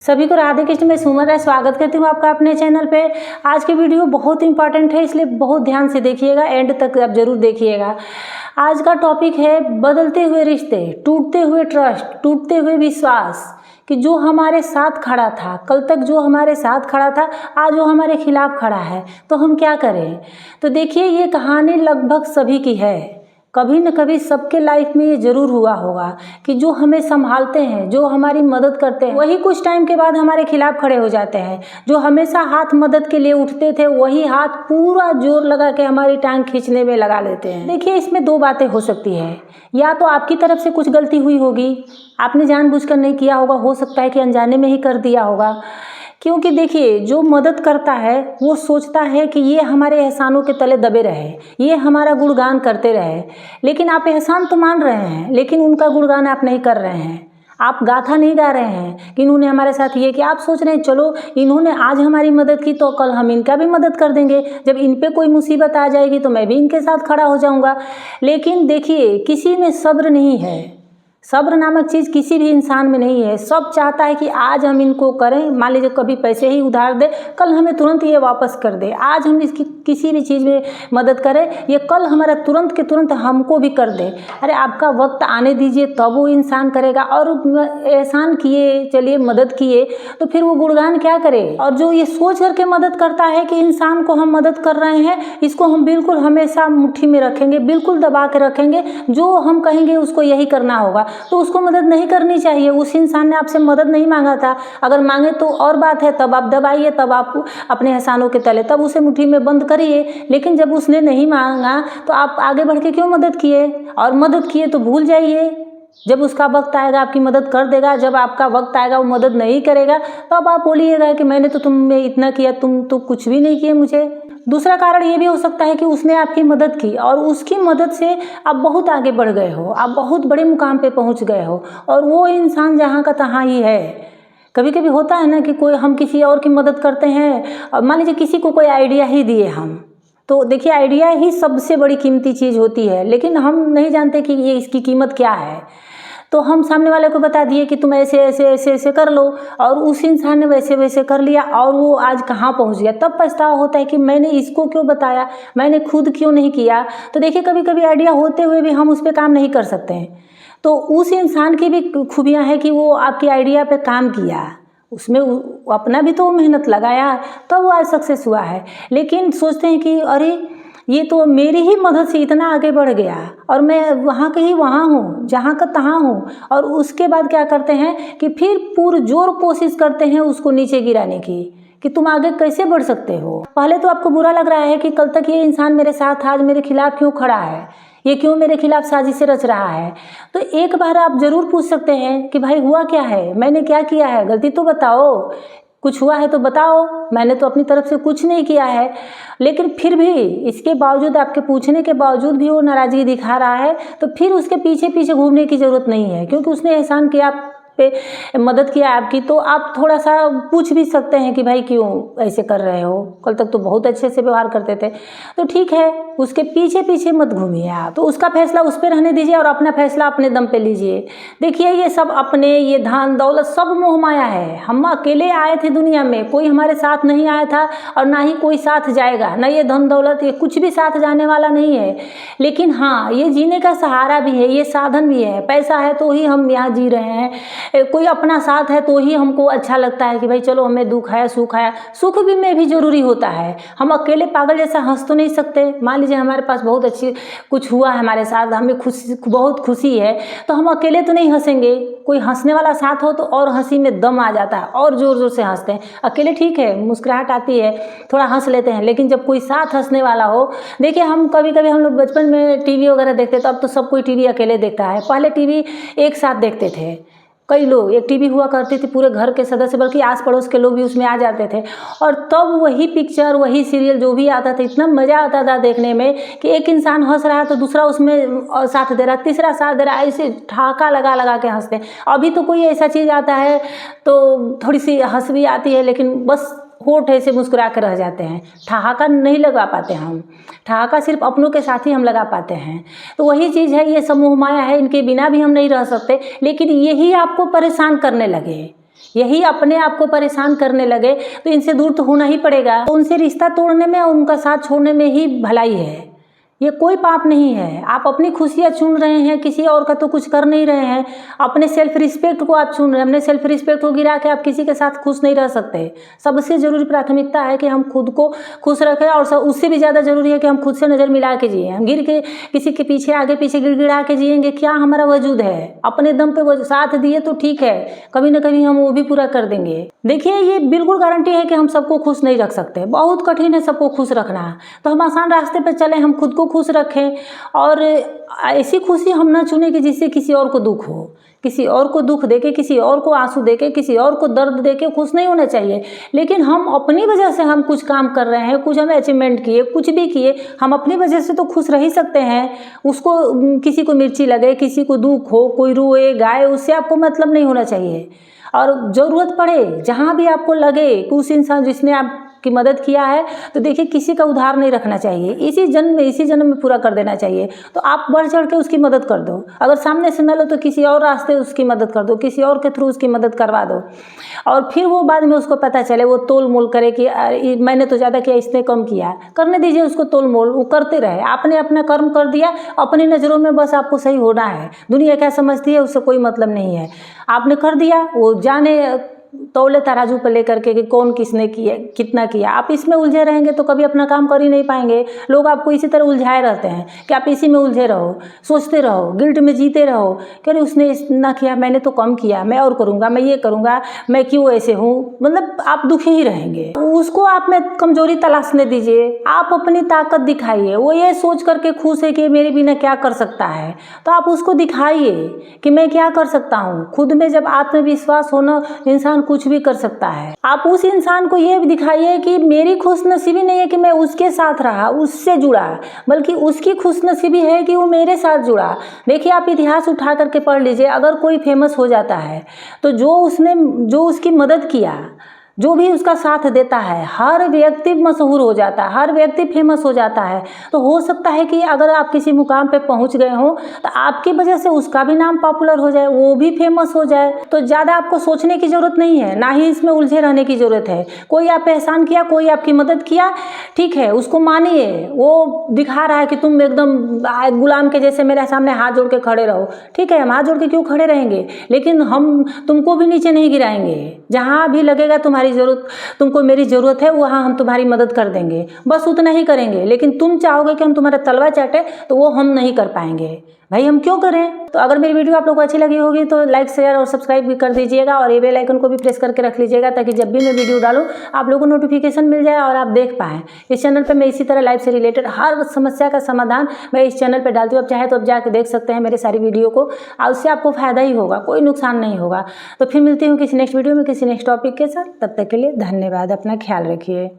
सभी को राधे कृष्ण। मैं सुमन राय स्वागत करती हूँ आपका अपने चैनल पे। आज की वीडियो बहुत इंपॉर्टेंट है, इसलिए बहुत ध्यान से देखिएगा, एंड तक आप जरूर देखिएगा। आज का टॉपिक है बदलते हुए रिश्ते, टूटते हुए ट्रस्ट, टूटते हुए विश्वास। कि जो हमारे साथ खड़ा था, कल तक जो हमारे साथ खड़ा था, आज वो हमारे खिलाफ खड़ा है, तो हम क्या करें। तो देखिए, ये कहानी लगभग सभी की है। कभी न कभी सबके लाइफ में ये ज़रूर हुआ होगा कि जो हमें संभालते हैं, जो हमारी मदद करते हैं, वही कुछ टाइम के बाद हमारे खिलाफ खड़े हो जाते हैं। जो हमेशा हाथ मदद के लिए उठते थे, वही हाथ पूरा जोर लगा के हमारी टांग खींचने में लगा लेते हैं। देखिए, इसमें दो बातें हो सकती है। या तो आपकी तरफ से कुछ गलती हुई होगी, आपने जानबूझकर नहीं किया होगा, हो सकता है कि अनजाने में ही कर दिया होगा। क्योंकि देखिए, जो मदद करता है वो सोचता है कि ये हमारे एहसानों के तले दबे रहे, ये हमारा गुणगान करते रहे। लेकिन आप एहसान तो मान रहे हैं, लेकिन उनका गुणगान आप नहीं कर रहे हैं। आप गाथा नहीं गा रहे हैं कि इन्होंने हमारे साथ ये किया। आप सोच रहे हैं चलो इन्होंने आज हमारी मदद की तो कल हम इनका भी मदद कर देंगे, जब इन पे कोई मुसीबत आ जाएगी तो मैं भी इनके साथ खड़ा हो जाऊंगा। लेकिन देखिए, किसी में सब्र नहीं है। सब्र नामक चीज़ किसी भी इंसान में नहीं है। सब चाहता है कि आज हम इनको करें, मान लीजिए कभी पैसे ही उधार दे, कल हमें तुरंत ये वापस कर दे। आज हम इसकी किसी भी चीज़ में मदद करें, ये कल हमारा तुरंत के तुरंत हमको भी कर दे। अरे आपका वक्त आने दीजिए, तब वो इंसान करेगा। और एहसान किए, चलिए मदद किए, तो फिर वो गुणगान क्या करे। और जो ये सोच करके मदद करता है कि इंसान को हम मदद कर रहे हैं, इसको हम बिल्कुल हमेशा मुट्ठी में रखेंगे, बिल्कुल दबा के रखेंगे, जो हम कहेंगे उसको यही करना होगा, तो उसको मदद नहीं करनी चाहिए। उस इंसान ने आपसे मदद नहीं मांगा था, अगर मांगे तो और बात है, तब आप दबाइए, तब आप अपने एहसानों के तले, तब उसे मुट्ठी में बंद करिए। लेकिन जब उसने नहीं मांगा तो आप आगे बढ़ के क्यों मदद किए। और मदद किए तो भूल जाइए, जब उसका वक्त आएगा आपकी मदद कर देगा, जब आपका वक्त आएगा वो मदद नहीं करेगा, तब आप बोलिएगा कि मैंने तो तुम्हें इतना किया, तुम तो कुछ भी नहीं किए मुझे। दूसरा कारण ये भी हो सकता है कि उसने आपकी मदद की और उसकी मदद से आप बहुत आगे बढ़ गए हो, आप बहुत बड़े मुकाम पे पहुंच गए हो, और वो इंसान जहाँ का तहाँ ही है। कभी कभी होता है ना कि कोई हम किसी और की मदद करते हैं, और मान लीजिए किसी को कोई आइडिया ही दिए हम, तो देखिए आइडिया ही सबसे बड़ी कीमती चीज़ होती है, लेकिन हम नहीं जानते कि ये इसकी कीमत क्या है। तो हम सामने वाले को बता दिए कि तुम ऐसे ऐसे ऐसे ऐसे कर लो, और उस इंसान ने वैसे वैसे कर लिया, और वो आज कहाँ पहुँच गया। तब पछतावा होता है कि मैंने इसको क्यों बताया, मैंने खुद क्यों नहीं किया। तो देखिए, कभी कभी आइडिया होते हुए भी हम उस पर काम नहीं कर सकते हैं। तो उस इंसान की भी खूबियाँ हैं कि वो आपकी आइडिया पे काम किया, उसमें अपना भी तो मेहनत लगाया, तब वो आज सक्सेस हुआ है। लेकिन सोचते हैं कि अरे ये तो मेरी ही मदद से इतना आगे बढ़ गया, और मैं वहाँ के ही वहाँ हूँ, जहाँ का तहाँ हूँ। और उसके बाद क्या करते हैं कि फिर पुरजोर कोशिश करते हैं उसको नीचे गिराने की, कि तुम आगे कैसे बढ़ सकते हो। पहले तो आपको बुरा लग रहा है कि कल तक ये इंसान मेरे साथ आज मेरे खिलाफ क्यों खड़ा है, ये क्यों मेरे खिलाफ साजिशें रच रहा है। तो एक बार आप जरूर पूछ सकते हैं कि भाई हुआ क्या है, मैंने क्या किया है, गलती तो बताओ, कुछ हुआ है तो बताओ। मैंने तो अपनी तरफ से कुछ नहीं किया है। लेकिन फिर भी इसके बावजूद, आपके पूछने के बावजूद भी वो नाराज़गी दिखा रहा है, तो फिर उसके पीछे पीछे घूमने की ज़रूरत नहीं है, क्योंकि उसने एहसान किया आप पे, मदद किया आपकी। तो आप थोड़ा सा पूछ भी सकते हैं कि भाई क्यों ऐसे कर रहे हो, कल तक तो बहुत अच्छे से व्यवहार करते थे। तो ठीक है, उसके पीछे पीछे मत घूमिए आप, तो उसका फैसला उस पर रहने दीजिए और अपना फैसला अपने दम पे लीजिए। देखिए, ये सब अपने, ये धन दौलत सब मोह माया है। हम अकेले आए थे दुनिया में, कोई हमारे साथ नहीं आया था, और ना ही कोई साथ जाएगा। ना ये धन दौलत, ये कुछ भी साथ जाने वाला नहीं है। लेकिन हाँ, ये जीने का सहारा भी है, ये साधन भी है। पैसा है तो ही हम यहाँ जी रहे हैं, कोई अपना साथ है तो ही हमको अच्छा लगता है कि भाई चलो हमें दुख है, सुख है। सुख भी में भी जरूरी होता है। हम अकेले पागल जैसा हंस तो नहीं सकते। मान लीजिए हमारे पास बहुत अच्छी कुछ हुआ है हमारे साथ, हमें खुशी, बहुत खुशी है, तो हम अकेले तो नहीं हंसेंगे। कोई हंसने वाला साथ हो तो और हंसी में दम आ जाता है, और जोर जोर से हंसते हैं। अकेले ठीक है, मुस्कुराहट आती है, थोड़ा हंस लेते हैं, लेकिन जब कोई साथ हंसने वाला हो। देखिए, हम कभी कभी, हम लोग बचपन में टीवी वगैरह देखते थे, अब तो सब कोई टीवी अकेले देखता है। पहले टीवी एक साथ देखते थे, कई लोग, एक टीवी हुआ करती थी, पूरे घर के सदस्य, बल्कि आस पड़ोस के लोग भी उसमें आ जाते थे। और तब वही पिक्चर, वही सीरियल जो भी आता था, इतना मज़ा आता था देखने में कि एक इंसान हंस रहा है तो दूसरा उसमें साथ दे रहा, तीसरा साथ दे रहा, ऐसे ठहाका लगा लगा के हंसते। अभी तो कोई ऐसा चीज़ आता है तो थोड़ी सी हंस भी आती है, लेकिन बस होठ ऐसे मुस्कुरा कर रह जाते हैं। ठहाका नहीं लगा पाते हम, ठहाका सिर्फ अपनों के साथ ही हम लगा पाते हैं। तो वही चीज़ है, ये सब मोह माया है, इनके बिना भी हम नहीं रह सकते। लेकिन यही आपको परेशान करने लगे यही अपने आप को परेशान करने लगे तो इनसे दूर तो होना ही पड़ेगा। तो उनसे रिश्ता तोड़ने में और उनका साथ छोड़ने में ही भलाई है, ये कोई पाप नहीं है। आप अपनी खुशियाँ चुन रहे हैं, किसी और का तो कुछ कर नहीं रहे हैं। अपने सेल्फ रिस्पेक्ट को आप चुन रहे हैं, अपने सेल्फ रिस्पेक्ट को गिरा के आप किसी के साथ खुश नहीं रह सकते। सबसे ज़रूरी प्राथमिकता है कि हम खुद को खुश रखें, और उससे भी ज़्यादा ज़रूरी है कि हम खुद से नज़र मिला के जिए। हम गिर के किसी के पीछे आगे पीछे गिड़गिड़ा के जिएंगे, क्या हमारा वजूद है? अपने दम पे वो साथ दिए तो ठीक है, कभी ना कभी हम वो भी पूरा कर देंगे। देखिए, ये बिल्कुल गारंटी है कि हम सबको खुश नहीं रख सकते, बहुत कठिन है सबको खुश रखना। तो हम आसान रास्ते पर चलें, हम खुद को खुश रखें और ऐसी खुशी हम ना चुनें कि जिससे किसी और को दुख हो, किसी और को दुख देके, किसी और को आंसू देके, किसी और को दर्द देके खुश नहीं होना चाहिए। लेकिन हम अपनी वजह से हम कुछ काम कर रहे हैं, कुछ हम अचीवमेंट किए, कुछ भी किए, हम अपनी वजह से तो खुश रह ही सकते हैं। उसको किसी को मिर्ची लगे, किसी को दुख हो, कोई रोए गाए, उससे आपको मतलब नहीं होना चाहिए। और ज़रूरत पड़े, जहाँ भी आपको लगे कि उस इंसान जिसने आपकी मदद किया है, तो देखिए किसी का उधार नहीं रखना चाहिए, इसी जन्म में पूरा कर देना चाहिए। तो आप बढ़ चढ़ के उसकी मदद कर दो। अगर सामने से न लो तो किसी और रास्ते उसकी मदद कर दो, किसी और के थ्रू उसकी मदद करवा दो। और फिर वो बाद में उसको पता चले, वो तोल मोल करे कि मैंने तो ज़्यादा किया, इसने कम किया। करने दीजिए उसको तोल मोल, वो करते रहे। आपने अपना कर्म कर दिया, अपनी नज़रों में बस आपको सही होना है। दुनिया क्या समझती है उससे कोई मतलब नहीं है। आपने कर दिया, वो जाने तौले तराजू पर लेकर के कि कौन किसने किया, कितना किया। आप इसमें उलझे रहेंगे तो कभी अपना काम कर ही नहीं पाएंगे। लोग आपको इसी तरह उलझाए रहते हैं कि आप इसी में उलझे रहो, सोचते रहो, गिल्ट में जीते रहो कि अरे उसने ना किया, मैंने तो कम किया, मैं और करूँगा, मैं ये करूँगा, मैं क्यों ऐसे हूँ। मतलब आप दुखी ही रहेंगे। उसको आप में कमजोरी तलाशने दीजिए, आप अपनी ताकत दिखाइए। वो ये सोच करके खुश है कि मेरे बिना क्या कर सकता है, तो आप उसको दिखाइए कि मैं क्या कर सकता हूँ। खुद में जब आत्मविश्वास होना, इंसान कुछ भी कर सकता है। आप उस इंसान को ये भी दिखाइए कि मेरी खुशनसीबी नहीं है कि मैं उसके साथ रहा, उससे जुड़ा, बल्कि उसकी खुशनसीबी है कि वो मेरे साथ जुड़ा। देखिए, आप इतिहास उठा करके पढ़ लीजिए, अगर कोई फेमस हो जाता है तो जो उसकी मदद किया, जो भी उसका साथ देता है, हर व्यक्ति मशहूर हो जाता है, हर व्यक्ति फेमस हो जाता है। तो हो सकता है कि अगर आप किसी मुकाम पे पहुंच गए हो तो आपकी वजह से उसका भी नाम पॉपुलर हो जाए, वो भी फेमस हो जाए। तो ज़्यादा आपको सोचने की ज़रूरत नहीं है, ना ही इसमें उलझे रहने की ज़रूरत है। कोई आप एहसान किया, कोई आपकी मदद किया, ठीक है, उसको मानिए। वो दिखा रहा है कि तुम एकदम गुलाम के जैसे मेरे सामने हाथ जोड़ के खड़े रहो, ठीक है, हम हाथ जोड़ के क्यों खड़े रहेंगे, लेकिन हम तुमको भी नीचे नहीं गिराएंगे। जहाँ भी लगेगा तुमको मेरी ज़रूरत है, वहाँ हम तुम्हारी मदद कर देंगे, बस उतना ही करेंगे। लेकिन तुम चाहोगे कि हम तुम्हारा तलवा चाटे, तो वो हम नहीं कर पाएंगे। भाई हम क्यों करें। तो अगर मेरी वीडियो आप लोगों को अच्छी लगी होगी तो लाइक, शेयर और सब्सक्राइब भी कर दीजिएगा, और ये बेल आइकन को भी प्रेस करके रख लीजिएगा, ताकि जब भी मैं वीडियो डालूँ आप लोगों को नोटिफिकेशन मिल जाए और आप देख पाएँ। इस चैनल पर मैं इसी तरह लाइफ से रिलेटेड हर समस्या का समाधान मैं इस चैनल पर डालती हूँ। आप चाहे तो आप जाके देख सकते हैं मेरे सारी वीडियो को, और उससे आपको फ़ायदा ही होगा, कोई नुकसान नहीं होगा। तो फिर मिलती हूँ किसी नेक्स्ट वीडियो में किसी नेक्स्ट टॉपिक के साथ। तब तक के लिए धन्यवाद, अपना ख्याल रखिए।